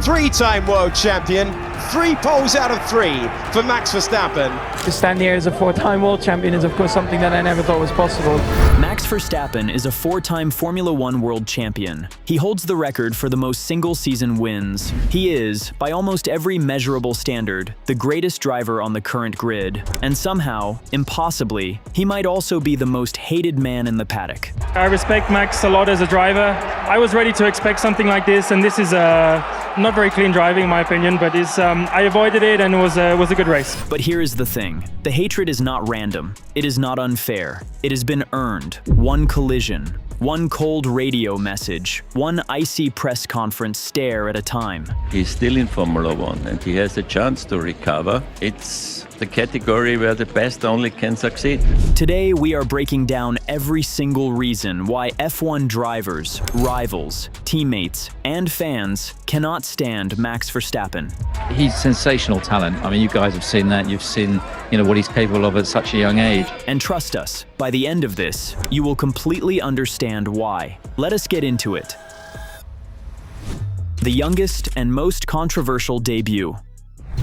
three-time world champion, 3 poles out of 3 for Max Verstappen. To stand here as a 4-time world champion is of course something that I never thought was possible. Max Verstappen is a 4-time Formula One world champion. He holds the record for the most single-season wins. He is, by almost every measurable standard, the greatest driver on the current grid. And somehow, impossibly, he might also be the most hated man in the paddock. I respect Max a lot as a driver. I was ready to expect something like this, and this is not very clean driving in my opinion, but I avoided it and it was a good race. But here is the thing. The hatred is not random. It is not unfair. It has been earned. One collision, one cold radio message, one icy press conference stare at a time. He's still in Formula One and he has a chance to recover. It's the category where the best only can succeed. Today, we are breaking down every single reason why F1 drivers, rivals, teammates, and fans cannot stand Max Verstappen. He's sensational talent. I mean, you guys have seen that. You've seen, what he's capable of at such a young age. And trust us, by the end of this, you will completely understand why. Let us get into it. The youngest and most controversial debut.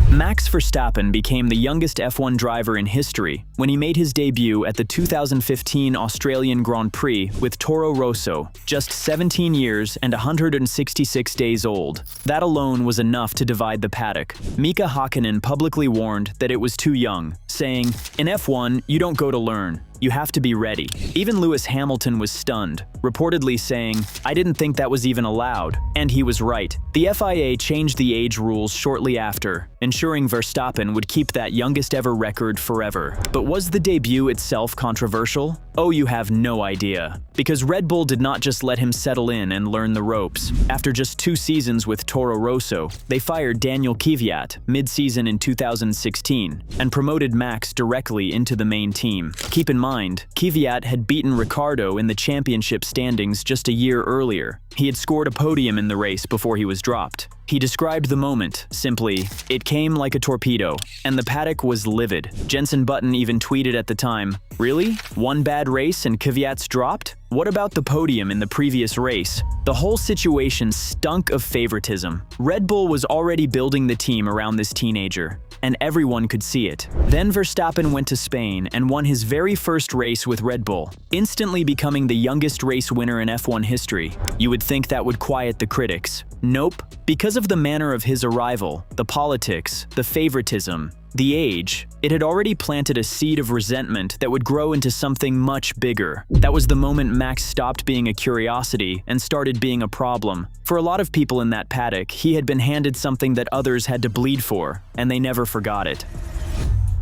Max Verstappen became the youngest F1 driver in history when he made his debut at the 2015 Australian Grand Prix with Toro Rosso, just 17 years and 166 days old. That alone was enough to divide the paddock. Mika Hakkinen publicly warned that it was too young, saying, "In F1, you don't go to learn. You have to be ready." Even Lewis Hamilton was stunned, reportedly saying, "I didn't think that was even allowed." And he was right. The FIA changed the age rules shortly after, ensuring Verstappen would keep that youngest ever record forever. But was the debut itself controversial? Oh, you have no idea. Because Red Bull did not just let him settle in and learn the ropes. After just 2 seasons with Toro Rosso, they fired Daniel Kvyat mid-season in 2016 and promoted Max directly into the main team. Keep in mind, Kvyat had beaten Ricciardo in the championship standings just a year earlier. He had scored a podium in the race before he was dropped. He described the moment simply, "It came like a torpedo," and the paddock was livid. Jenson Button even tweeted at the time, "Really? One bad race and Kvyat's dropped? What about the podium in the previous race?" The whole situation stunk of favoritism. Red Bull was already building the team around this teenager, and everyone could see it. Then Verstappen went to Spain and won his very first race with Red Bull, instantly becoming the youngest race winner in F1 history. You would think that would quiet the critics. Nope. Because of the manner of his arrival, the politics, the favoritism, the age, it had already planted a seed of resentment that would grow into something much bigger. That was the moment Max stopped being a curiosity and started being a problem. For a lot of people in that paddock, he had been handed something that others had to bleed for, and they never forgot it.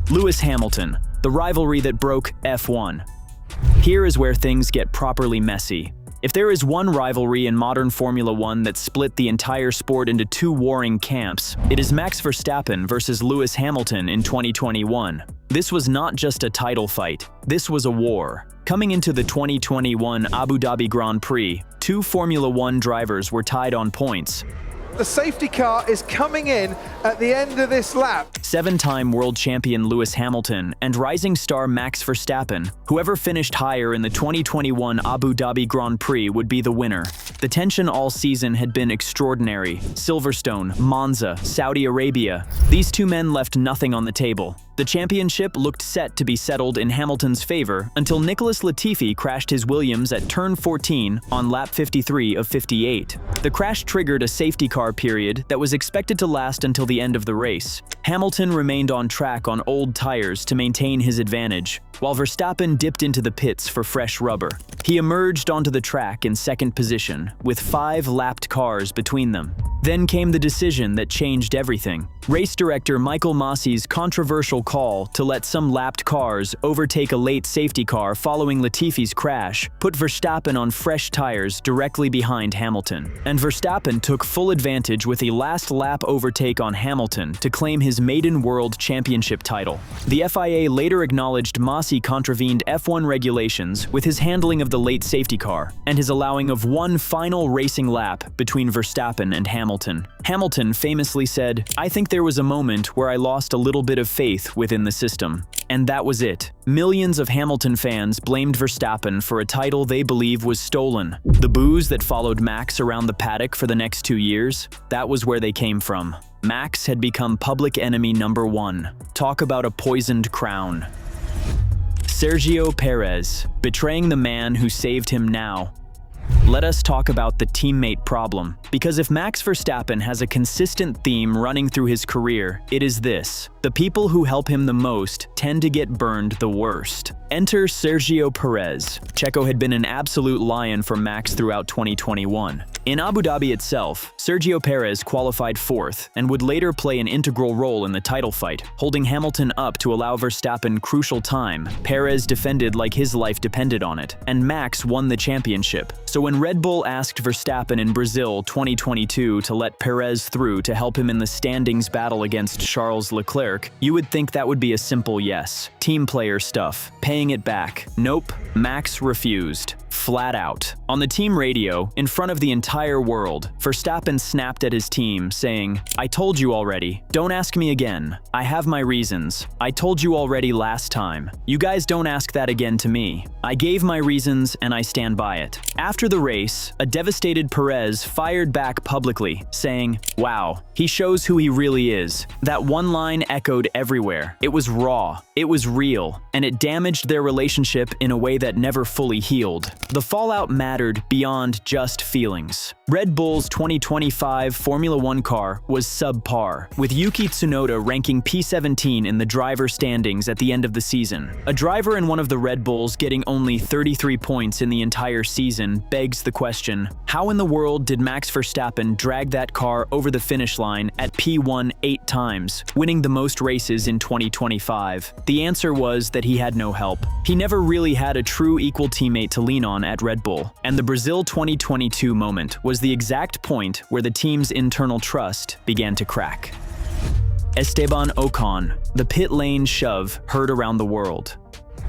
Lewis Hamilton, the rivalry that broke F1. Here is where things get properly messy. If there is one rivalry in modern Formula One that split the entire sport into 2 warring camps, it is Max Verstappen versus Lewis Hamilton in 2021. This was not just a title fight, this was a war. Coming into the 2021 Abu Dhabi Grand Prix, 2 Formula One drivers were tied on points. The safety car is coming in at the end of this lap. 7-time world champion Lewis Hamilton and rising star Max Verstappen. Whoever finished higher in the 2021 Abu Dhabi Grand Prix would be the winner. The tension all season had been extraordinary. Silverstone, Monza, Saudi Arabia. These 2 men left nothing on the table. The championship looked set to be settled in Hamilton's favor until Nicholas Latifi crashed his Williams at turn 14 on lap 53 of 58. The crash triggered a safety car period that was expected to last until the end of the race. Hamilton remained on track on old tires to maintain his advantage, while Verstappen dipped into the pits for fresh rubber. He emerged onto the track in 2nd position, with 5 lapped cars between them. Then came the decision that changed everything. Race director Michael Massey's controversial call to let some lapped cars overtake a late safety car following Latifi's crash put Verstappen on fresh tires directly behind Hamilton. And Verstappen took full advantage with a last lap overtake on Hamilton to claim his maiden world championship title. The FIA later acknowledged Massey contravened F1 regulations with his handling of the late safety car and his allowing of one final racing lap between Verstappen and Hamilton. Hamilton famously said, "I think there was a moment where I lost a little bit of faith truth within the system. And that was it. Millions of Hamilton fans blamed Verstappen for a title they believe was stolen. The boos that followed Max around the paddock for the next 2 years, that was where they came from. Max had become public enemy number one. Talk about a poisoned crown. Sergio Perez, betraying the man who saved him now. Let us talk about the teammate problem, because if Max Verstappen has a consistent theme running through his career, it is this: the people who help him the most tend to get burned the worst. Enter Sergio Perez. Checo had been an absolute lion for Max throughout 2021. In Abu Dhabi itself, Sergio Perez qualified 4th and would later play an integral role in the title fight, holding Hamilton up to allow Verstappen crucial time. Perez defended like his life depended on it, and Max won the championship. So when Red Bull asked Verstappen in Brazil 2022 to let Perez through to help him in the standings battle against Charles Leclerc, you would think that would be a simple yes. Team player stuff. Paying it back. Nope. Max refused. Flat out. On the team radio, in front of the entire world, Verstappen snapped at his team, saying, "I told you already. Don't ask me again. I have my reasons. I told you already last time. You guys don't ask that again to me. I gave my reasons and I stand by it." After the race, a devastated Perez fired back publicly, saying, "Wow, he shows who he really is." That one line echoed everywhere. It was raw, it was real, and it damaged their relationship in a way that never fully healed. The fallout mattered beyond just feelings. Red Bull's 2025 Formula One car was subpar, with Yuki Tsunoda ranking P17 in the driver standings at the end of the season. A driver in one of the Red Bulls getting only 33 points in the entire season begs the question, how in the world did Max Verstappen drag that car over the finish line at P1 8 times, winning the most races in 2025? The answer was that he had no help. He never really had a true equal teammate to lean on at Red Bull, and the Brazil 2022 moment was the exact point where the team's internal trust began to crack. Esteban Ocon, the pit lane shove heard around the world.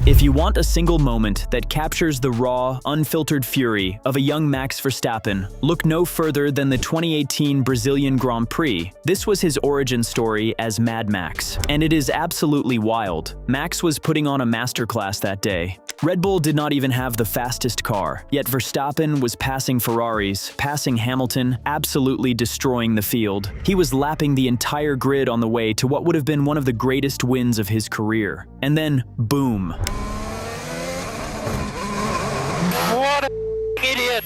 If you want a single moment that captures the raw, unfiltered fury of a young Max Verstappen, look no further than the 2018 Brazilian Grand Prix. This was his origin story as Mad Max, and it is absolutely wild. Max was putting on a masterclass that day. Red Bull did not even have the fastest car, yet Verstappen was passing Ferraris, passing Hamilton, absolutely destroying the field. He was lapping the entire grid on the way to what would have been one of the greatest wins of his career. And then, boom. What an idiot!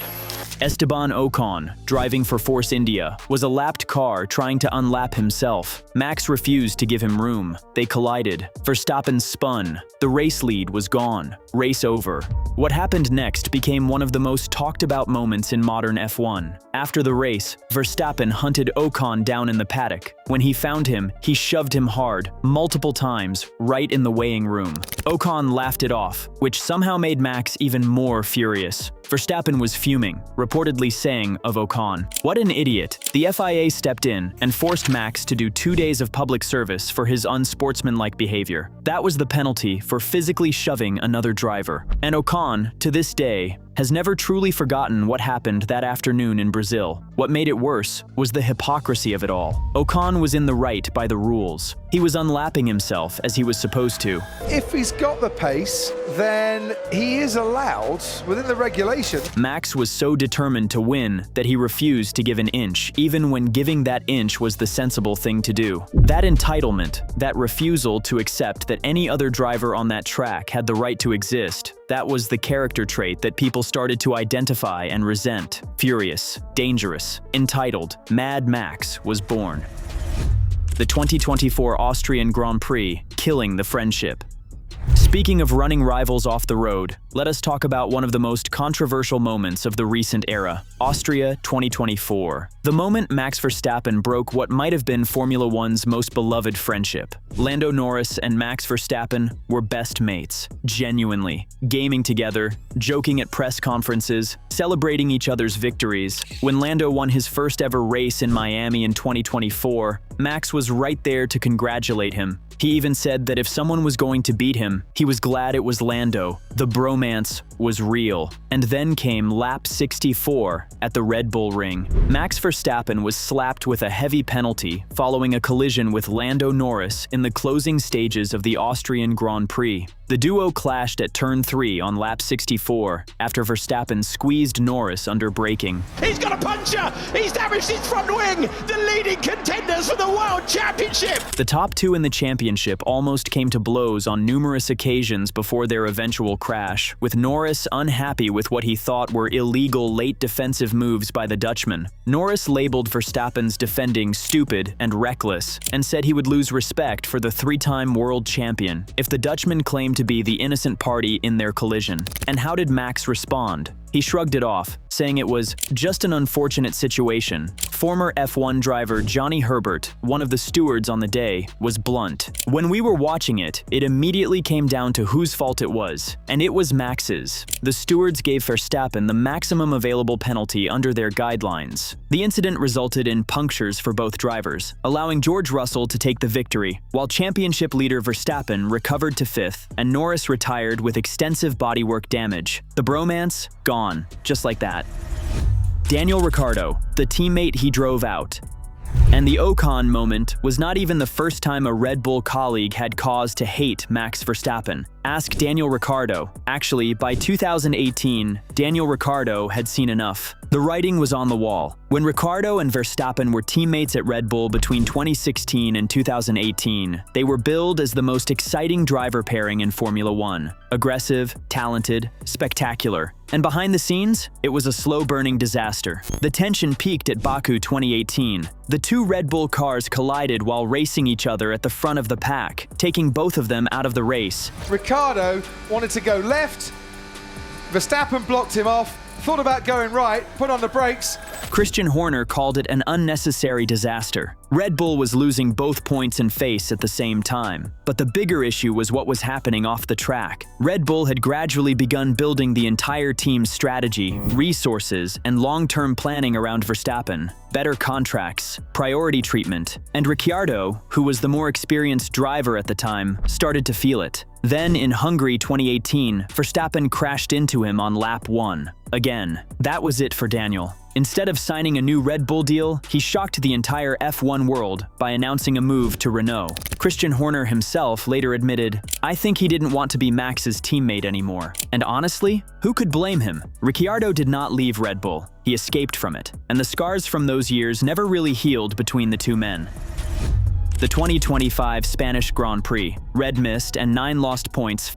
Esteban Ocon, driving for Force India, was a lapped car trying to unlap himself. Max refused to give him room. They collided. Verstappen spun. The race lead was gone. Race over. What happened next became one of the most talked about moments in modern F1. After the race, Verstappen hunted Ocon down in the paddock. When he found him, he shoved him hard, multiple times, right in the weighing room. Ocon laughed it off, which somehow made Max even more furious. Verstappen was fuming, reportedly saying of Ocon, "What an idiot." The FIA stepped in and forced Max to do 2 days of public service for his unsportsmanlike behavior. That was the penalty for physically shoving another driver. And Ocon, to this day, has never truly forgotten what happened that afternoon in Brazil. What made it worse was the hypocrisy of it all. Ocon was in the right by the rules. He was unlapping himself as he was supposed to. If he's got the pace, then he is allowed, within the regulation. Max was so determined to win that he refused to give an inch, even when giving that inch was the sensible thing to do. That entitlement, that refusal to accept that any other driver on that track had the right to exist, that was the character trait that people started to identify and resent. Furious, dangerous, entitled, Mad Max was born. The 2024 Austrian Grand Prix, killing the friendship. Speaking of running rivals off the road, let us talk about one of the most controversial moments of the recent era, Austria 2024. The moment Max Verstappen broke what might have been Formula One's most beloved friendship. Lando Norris and Max Verstappen were best mates, genuinely, gaming together, joking at press conferences, celebrating each other's victories. When Lando won his first ever race in Miami in 2024, Max was right there to congratulate him. He even said that if someone was going to beat him, he was glad it was Lando. The bromance was real. And then came lap 64 at the Red Bull Ring. Max Verstappen was slapped with a heavy penalty following a collision with Lando Norris in the closing stages of the Austrian Grand Prix. The duo clashed at turn 3 on lap 64 after Verstappen squeezed Norris under braking. He's got a puncher! He's damaged his front wing! The leading contenders for the World Championship! The top two in the championship almost came to blows on numerous occasions before their eventual crash, with Norris unhappy with what he thought were illegal late defensive moves by the Dutchman. Norris labeled Verstappen's defending stupid and reckless, and said he would lose respect for the three-time world champion if the Dutchman claimed to be the innocent party in their collision. And how did Max respond? He shrugged it off, saying it was just an unfortunate situation. Former F1 driver Johnny Herbert, one of the stewards on the day, was blunt. When we were watching it, it immediately came down to whose fault it was, and it was Max's. The stewards gave Verstappen the maximum available penalty under their guidelines. The incident resulted in punctures for both drivers, allowing George Russell to take the victory, while championship leader Verstappen recovered to 5th, and Norris retired with extensive bodywork damage. The bromance, gone, just like that. Daniel Ricciardo, the teammate he drove out. And the Ocon moment was not even the first time a Red Bull colleague had cause to hate Max Verstappen. Ask Daniel Ricciardo. Actually, by 2018, Daniel Ricciardo had seen enough. The writing was on the wall. When Ricciardo and Verstappen were teammates at Red Bull between 2016 and 2018, they were billed as the most exciting driver pairing in Formula One. Aggressive, talented, spectacular. And behind the scenes, it was a slow-burning disaster. The tension peaked at Baku 2018. The two Red Bull cars collided while racing each other at the front of the pack, taking both of them out of the race. Ricciardo wanted to go left. Verstappen blocked him off. Thought about going right, put on the brakes. Christian Horner called it an unnecessary disaster. Red Bull was losing both points and face at the same time. But the bigger issue was what was happening off the track. Red Bull had gradually begun building the entire team's strategy, resources, and long-term planning around Verstappen. Better contracts, priority treatment, and Ricciardo, who was the more experienced driver at the time, started to feel it. Then, in Hungary 2018, Verstappen crashed into him on lap 1. Again, that was it for Daniel. Instead of signing a new Red Bull deal, he shocked the entire F1 world by announcing a move to Renault. Christian Horner himself later admitted, "I think he didn't want to be Max's teammate anymore." And honestly, who could blame him? Ricciardo did not leave Red Bull. He escaped from it, and the scars from those years never really healed between the two men. The 2025 Spanish Grand Prix, red mist and 9 lost points.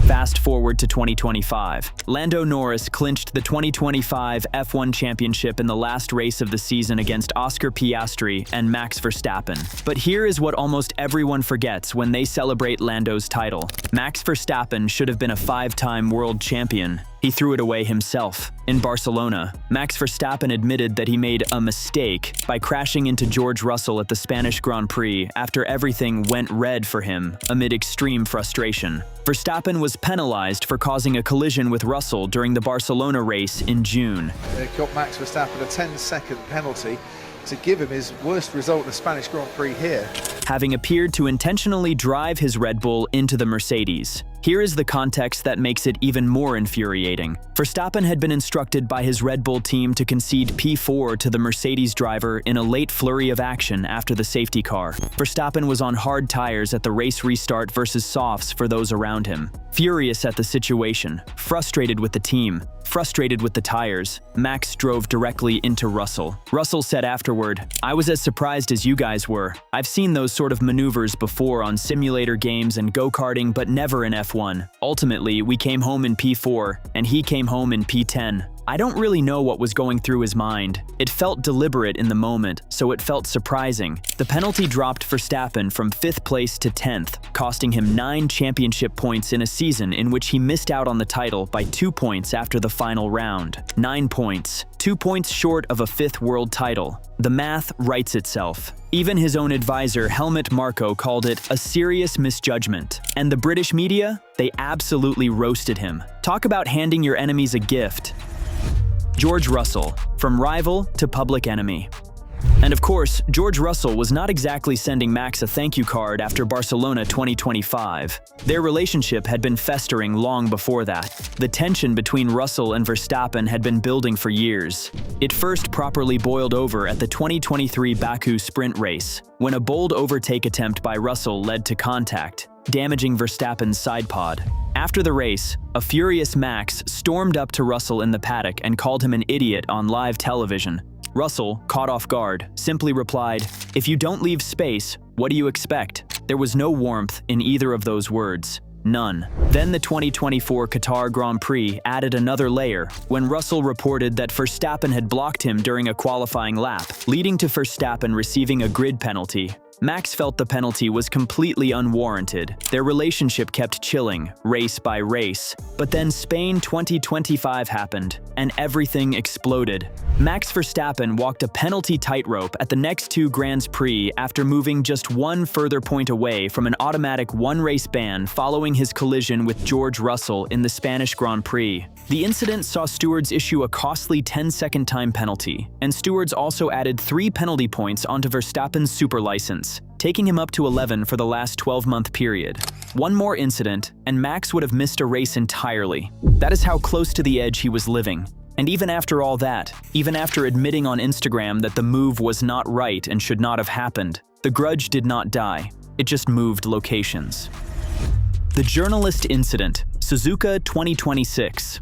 Fast forward to 2025. Lando Norris clinched the 2025 F1 championship in the last race of the season against Oscar Piastri and Max Verstappen. But here is what almost everyone forgets when they celebrate Lando's title. Max Verstappen should have been a 5-time world champion. He threw it away himself. In Barcelona, Max Verstappen admitted that he made a mistake by crashing into George Russell at the Spanish Grand Prix after everything went red for him amid extreme frustration. Verstappen was penalized for causing a collision with Russell during the Barcelona race in June. They got Max Verstappen a 10-second penalty to give him his worst result in the Spanish Grand Prix here. Having appeared to intentionally drive his Red Bull into the Mercedes. Here is the context that makes it even more infuriating. Verstappen had been instructed by his Red Bull team to concede P4 to the Mercedes driver in a late flurry of action after the safety car. Verstappen was on hard tires at the race restart versus softs for those around him. Furious at the situation, frustrated with the team, frustrated with the tires, Max drove directly into Russell. Russell said afterward, "I was as surprised as you guys were. I've seen those sort of maneuvers before on simulator games and go-karting, but never in F1. Ultimately, we came home in P4, and he came home in P10. I don't really know what was going through his mind. It felt deliberate in the moment, so it felt surprising." The penalty dropped Verstappen from 5th place to 10th, costing him 9 championship points in a season in which he missed out on the title by 2 points after the final round. 9 points, 2 points short of a 5th world title. The math writes itself. Even his own advisor, Helmut Marko, called it a serious misjudgment. And the British media? They absolutely roasted him. Talk about handing your enemies a gift. George Russell, from rival to public enemy. And of course, George Russell was not exactly sending Max a thank you card after Barcelona 2025. Their relationship had been festering long before that. The tension between Russell and Verstappen had been building for years. It first properly boiled over at the 2023 Baku sprint race, when a bold overtake attempt by Russell led to contact, damaging Verstappen's side pod. After the race, a furious Max stormed up to Russell in the paddock and called him an idiot on live television. Russell, caught off guard, simply replied, "If you don't leave space, what do you expect?" There was no warmth in either of those words. None. Then the 2024 Qatar Grand Prix added another layer when Russell reported that Verstappen had blocked him during a qualifying lap, leading to Verstappen receiving a grid penalty. Max felt the penalty was completely unwarranted. Their relationship kept chilling, race by race. But then Spain 2025 happened, and everything exploded. Max Verstappen walked a penalty tightrope at the next two Grands Prix after moving just one further point away from an automatic one-race ban following his collision with George Russell in the Spanish Grand Prix. The incident saw stewards issue a costly 10-second time penalty, and stewards also added 3 penalty points onto Verstappen's super license, taking him up to 11 for the last 12-month period. One more incident, and Max would have missed a race entirely. That is how close to the edge he was living. And even after all that, even after admitting on Instagram that the move was not right and should not have happened, the grudge did not die. It just moved locations. The journalist incident, Suzuka 2026.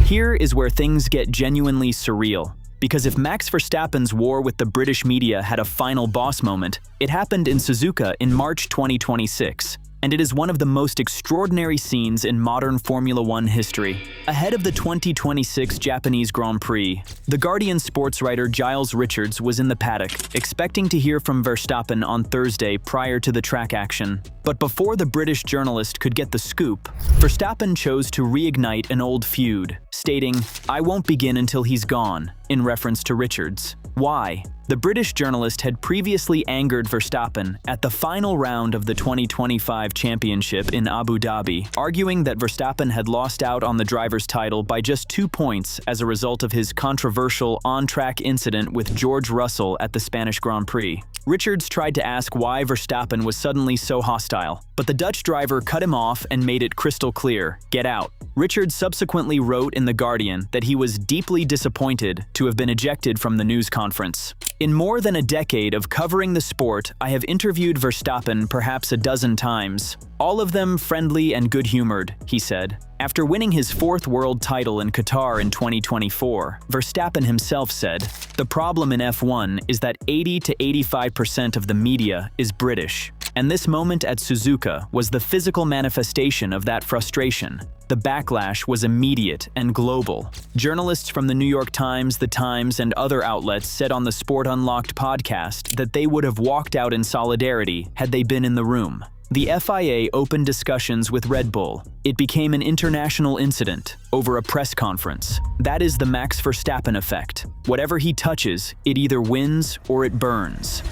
Here is where things get genuinely surreal. Because if Max Verstappen's war with the British media had a final boss moment, it happened in Suzuka in March 2026. And it is one of the most extraordinary scenes in modern Formula One history. Ahead of the 2026 Japanese Grand Prix, The Guardian sports writer Giles Richards was in the paddock, expecting to hear from Verstappen on Thursday prior to the track action. But before the British journalist could get the scoop, Verstappen chose to reignite an old feud, stating, "I won't begin until he's gone," in reference to Richards. Why? The British journalist had previously angered Verstappen at the final round of the 2025 championship in Abu Dhabi, arguing that Verstappen had lost out on the driver's title by just 2 points as a result of his controversial on-track incident with George Russell at the Spanish Grand Prix. Richards tried to ask why Verstappen was suddenly so hostile, but the Dutch driver cut him off and made it crystal clear, "Get out." Richards subsequently wrote in The Guardian that he was deeply disappointed to have been ejected from the news conference. In more than a decade of covering the sport, I have interviewed Verstappen perhaps a dozen times. All of them friendly and good-humored, he said. After winning his 4th world title in Qatar in 2024, Verstappen himself said, "The problem in F1 is that 80 to 85% of the media is British." And this moment at Suzuka was the physical manifestation of that frustration. The backlash was immediate and global. Journalists from the New York Times, The Times, and other outlets said on the Sport Unlocked podcast that they would have walked out in solidarity had they been in the room. The FIA opened discussions with Red Bull. It became an international incident over a press conference. That is the Max Verstappen effect. Whatever he touches, it either wins or it burns.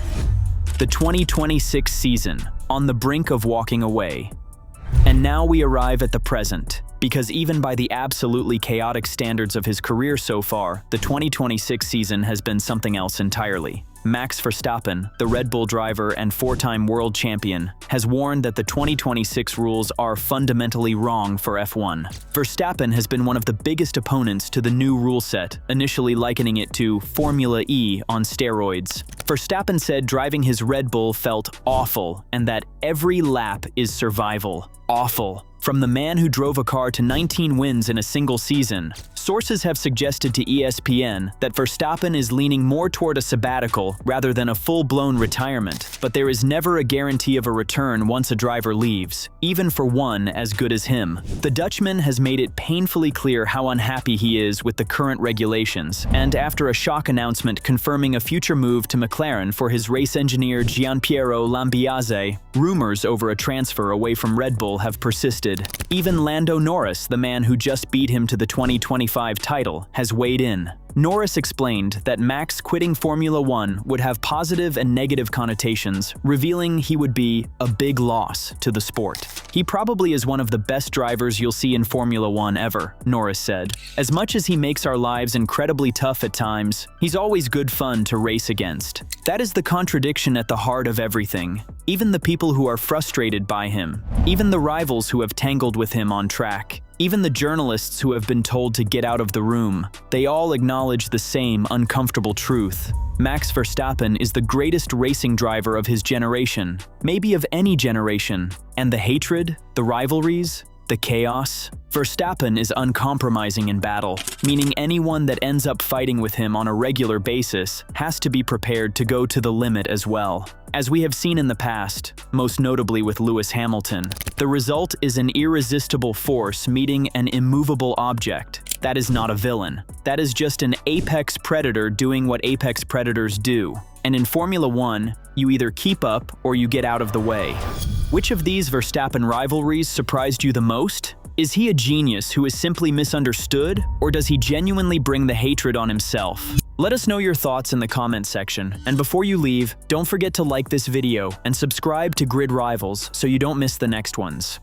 The 2026 season, on the brink of walking away. And now we arrive at the present, because even by the absolutely chaotic standards of his career so far, the 2026 season has been something else entirely. Max Verstappen, the Red Bull driver and 4-time world champion, has warned that the 2026 rules are fundamentally wrong for F1. Verstappen has been one of the biggest opponents to the new rule set, initially likening it to Formula E on steroids. Verstappen said driving his Red Bull felt awful and that every lap is survival. Awful. From the man who drove a car to 19 wins in a single season, sources have suggested to ESPN that Verstappen is leaning more toward a sabbatical rather than a full-blown retirement, but there is never a guarantee of a return once a driver leaves, even for one as good as him. The Dutchman has made it painfully clear how unhappy he is with the current regulations, and after a shock announcement confirming a future move to McLaren for his race engineer Gianpiero Lambiase, rumors over a transfer away from Red Bull have persisted. Even Lando Norris, the man who just beat him to the 2025 title, has weighed in. Norris explained that Max quitting Formula One would have positive and negative connotations, revealing he would be a big loss to the sport. He probably is one of the best drivers you'll see in Formula One ever, Norris said. As much as he makes our lives incredibly tough at times, he's always good fun to race against. That is the contradiction at the heart of everything. Even the people who are frustrated by him, even the rivals who have tangled with him on track, even the journalists who have been told to get out of the room, they all acknowledge the same uncomfortable truth. Max Verstappen is the greatest racing driver of his generation, maybe of any generation. And the hatred, the rivalries, the chaos? Verstappen is uncompromising in battle, meaning anyone that ends up fighting with him on a regular basis has to be prepared to go to the limit as well. As we have seen in the past, most notably with Lewis Hamilton, the result is an irresistible force meeting an immovable object. That is not a villain. That is just an apex predator doing what apex predators do. And in Formula One, you either keep up or you get out of the way. Which of these Verstappen rivalries surprised you the most? Is he a genius who is simply misunderstood, or does he genuinely bring the hatred on himself? Let us know your thoughts in the comment section, and before you leave, don't forget to like this video and subscribe to Grid Rivals so you don't miss the next ones.